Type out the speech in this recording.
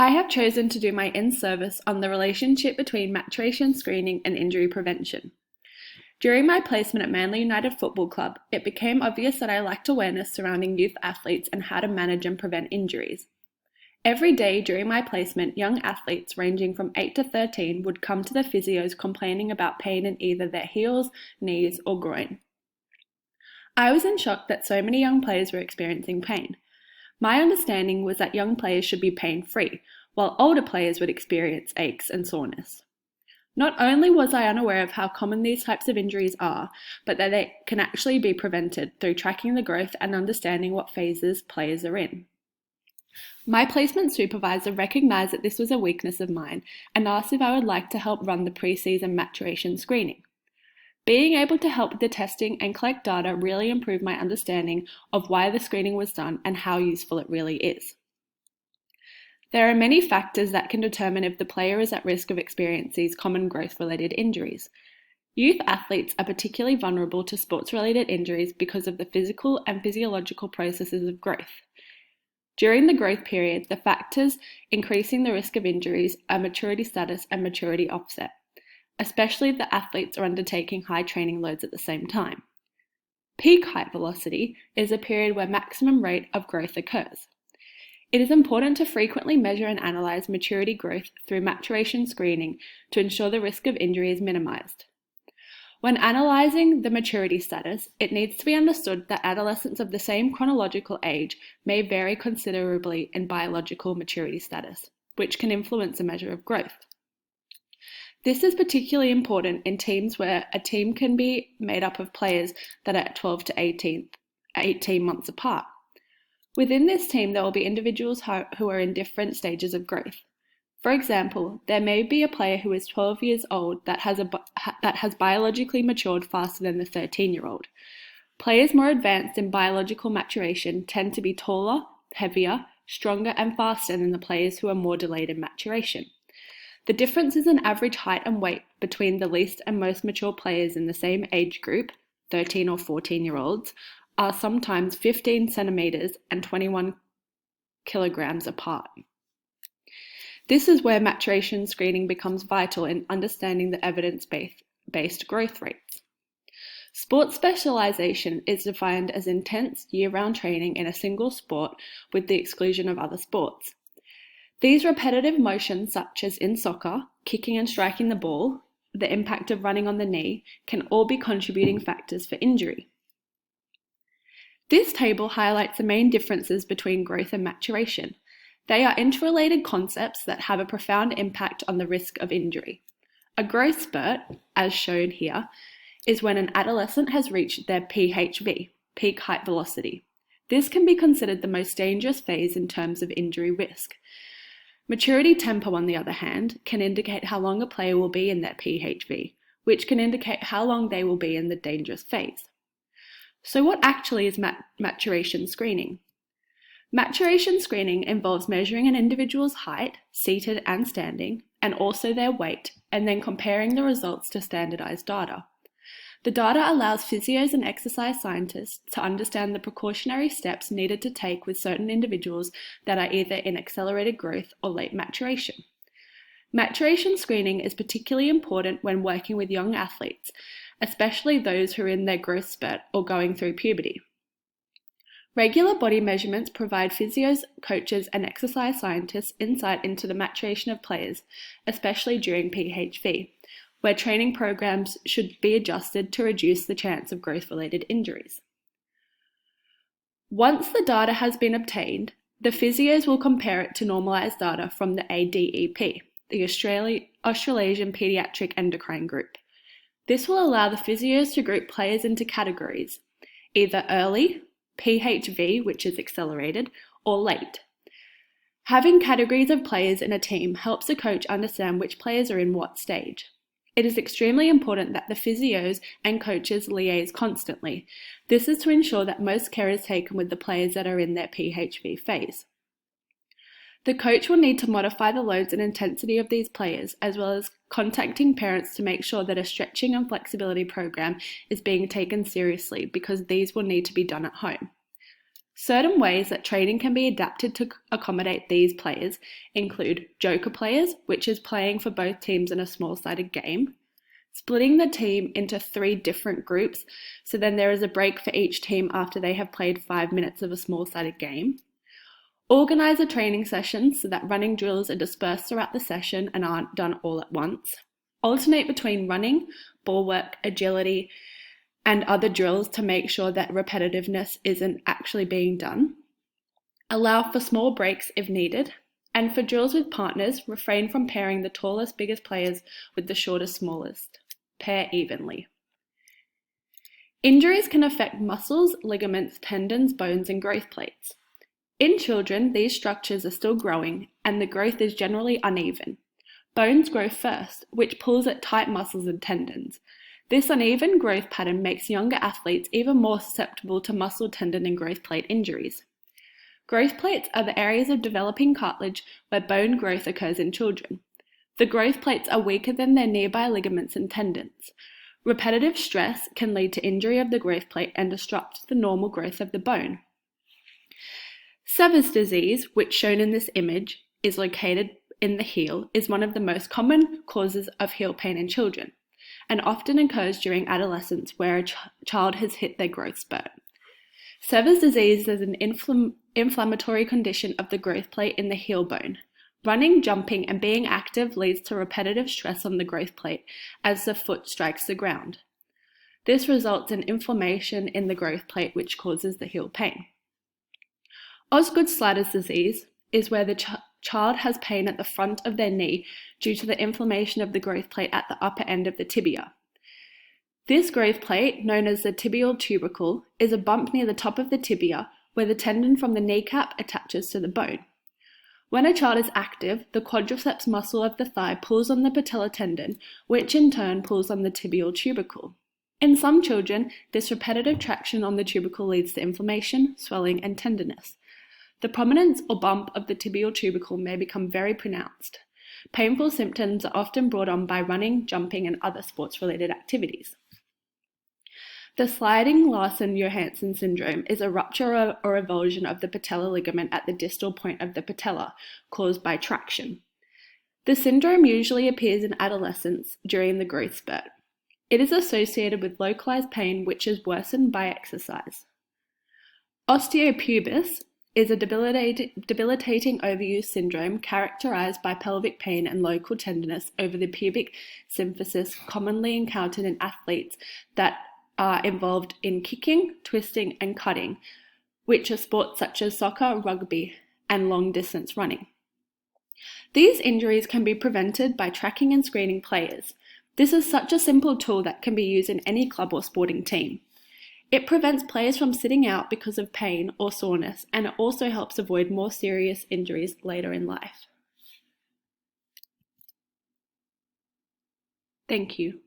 I have chosen to do my in-service on the relationship between maturation screening and injury prevention. During my placement at Manly United Football Club, it became obvious that I lacked awareness surrounding youth athletes and how to manage and prevent injuries. Every day during my placement, young athletes ranging from 8 to 13 would come to the physios complaining about pain in either their heels, knees, or groin. I was in shock that so many young players were experiencing pain. My understanding was that young players should be pain-free, while older players would experience aches and soreness. Not only was I unaware of how common these types of injuries are, but that they can actually be prevented through tracking the growth and understanding what phases players are in. My placement supervisor recognised that this was a weakness of mine and asked if I would like to help run the pre-season maturation screening. Being able to help with the testing and collect data really improved my understanding of why the screening was done and how useful it really is. There are many factors that can determine if the player is at risk of experiencing these common growth-related injuries. Youth athletes are particularly vulnerable to sports-related injuries because of the physical and physiological processes of growth. During the growth period, the factors increasing the risk of injuries are maturity status and maturity offset, especially if the athletes are undertaking high training loads at the same time. Peak height velocity is a period where maximum rate of growth occurs. It is important to frequently measure and analyze maturity growth through maturation screening to ensure the risk of injury is minimized. When analyzing the maturity status, it needs to be understood that adolescents of the same chronological age may vary considerably in biological maturity status, which can influence a measure of growth. This is particularly important in teams where a team can be made up of players that are 12 to 18 months apart. Within this team, there will be individuals who are in different stages of growth. For example, there may be a player who is 12 years old that has biologically matured faster than the 13-year-old. Players more advanced in biological maturation tend to be taller, heavier, stronger, and faster than the players who are more delayed in maturation. The differences in average height and weight between the least and most mature players in the same age group, 13 or 14-year-olds, are sometimes 15 centimeters and 21 kilograms apart. This is where maturation screening becomes vital in understanding the evidence-based growth rates. Sports specialization is defined as intense year-round training in a single sport with the exclusion of other sports. These repetitive motions, such as in soccer, kicking and striking the ball, the impact of running on the knee, can all be contributing factors for injury. This table highlights the main differences between growth and maturation. They are interrelated concepts that have a profound impact on the risk of injury. A growth spurt, as shown here, is when an adolescent has reached their PHV, peak height velocity. This can be considered the most dangerous phase in terms of injury risk. Maturity tempo, on the other hand, can indicate how long a player will be in their PHV, which can indicate how long they will be in the dangerous phase. So what actually is maturation screening? Maturation screening involves measuring an individual's height, seated and standing, and also their weight, and then comparing the results to standardized data. The data allows physios and exercise scientists to understand the precautionary steps needed to take with certain individuals that are either in accelerated growth or late maturation. Maturation screening is particularly important when working with young athletes, especially those who are in their growth spurt or going through puberty. Regular body measurements provide physios, coaches, and exercise scientists insight into the maturation of players, especially during PHV, where training programs should be adjusted to reduce the chance of growth-related injuries. Once the data has been obtained, the physios will compare it to normalized data from the ADEP, the Australasian Pediatric Endocrine Group. This will allow the physios to group players into categories, either early, PHV, which is accelerated, or late. Having categories of players in a team helps a coach understand which players are in what stage. It is extremely important that the physios and coaches liaise constantly. This is to ensure that most care is taken with the players that are in their PHV phase. The coach will need to modify the loads and intensity of these players, as well as contacting parents to make sure that a stretching and flexibility program is being taken seriously, because these will need to be done at home. Certain ways that training can be adapted to accommodate these players include joker players, which is playing for both teams in a small-sided game, splitting the team into 3 different groups, so then there is a break for each team after they have played 5 minutes of a small-sided game, organise a training session so that running drills are dispersed throughout the session and aren't done all at once, alternate between running, ball work, agility, and other drills to make sure that repetitiveness isn't actually being done, allow for small breaks if needed, and for drills with partners, refrain from pairing the tallest, biggest players with the shortest, smallest. Pair evenly. Injuries can affect muscles, ligaments, tendons, bones, and growth plates. In children, these structures are still growing, and the growth is generally uneven. Bones grow first, which pulls at tight muscles and tendons. This uneven growth pattern makes younger athletes even more susceptible to muscle, tendon, and growth plate injuries. Growth plates are the areas of developing cartilage where bone growth occurs in children. The growth plates are weaker than their nearby ligaments and tendons. Repetitive stress can lead to injury of the growth plate and disrupt the normal growth of the bone. Sever's disease, which shown in this image is located in the heel, is one of the most common causes of heel pain in children, and often occurs during adolescence where a child has hit their growth spurt. Sever's disease is an inflammatory condition of the growth plate in the heel bone. Running, jumping, and being active leads to repetitive stress on the growth plate as the foot strikes the ground. This results in inflammation in the growth plate, which causes the heel pain. Osgood-Schlatters disease is where the child has pain at the front of their knee due to the inflammation of the growth plate at the upper end of the tibia. This growth plate, known as the tibial tubercle, is a bump near the top of the tibia where the tendon from the kneecap attaches to the bone. When a child is active, the quadriceps muscle of the thigh pulls on the patellar tendon, which in turn pulls on the tibial tubercle. In some children, this repetitive traction on the tubercle leads to inflammation, swelling, and tenderness. The prominence or bump of the tibial tubercle may become very pronounced. Painful symptoms are often brought on by running, jumping, and other sports-related activities. The sliding Larsen-Johansson syndrome is a rupture or avulsion of the patellar ligament at the distal point of the patella, caused by traction. The syndrome usually appears in adolescence during the growth spurt. It is associated with localized pain which is worsened by exercise. Osteopubis is a debilitating overuse syndrome characterized by pelvic pain and local tenderness over the pubic symphysis commonly encountered in athletes that are involved in kicking, twisting, and cutting, which are sports such as soccer, rugby, and long-distance running. These injuries can be prevented by tracking and screening players. This is such a simple tool that can be used in any club or sporting team. It prevents players from sitting out because of pain or soreness, and it also helps avoid more serious injuries later in life. Thank you.